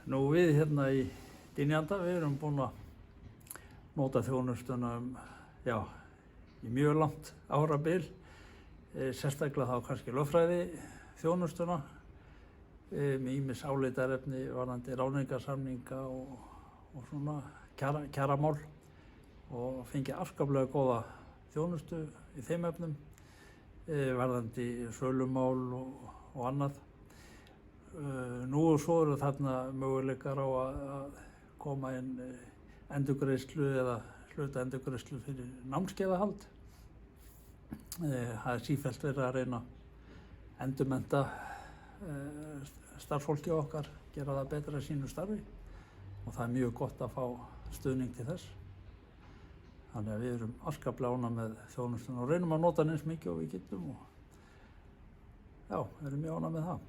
Nú við hérna í Dynjanda, við erum búin að nota þjónustuna í mjög langt árabil, sérstaklega þá kannski lögfræði þjónustuna, með ýmis álitarefni varðandi ráðningarsamninga og svona kjaramál og fengið afskaplega góða þjónustu í þeim efnum, varðandi sölumál og annað. Nú og svo eru þarna möguleikar á að koma inn endurgreiðslu eða hluta endurgreiðslu fyrir námskeiðahald. Það sífellt verið að reyna að endurmennta starfsfólki okkar, gera það betra í sínu starfi og það er mjög gott að fá stuðning til þess. Þannig að við erum afskaplega ánægð með þjónustuna og reynum að nota hann eins mikið og við getum og við erum mjög ánægð með það.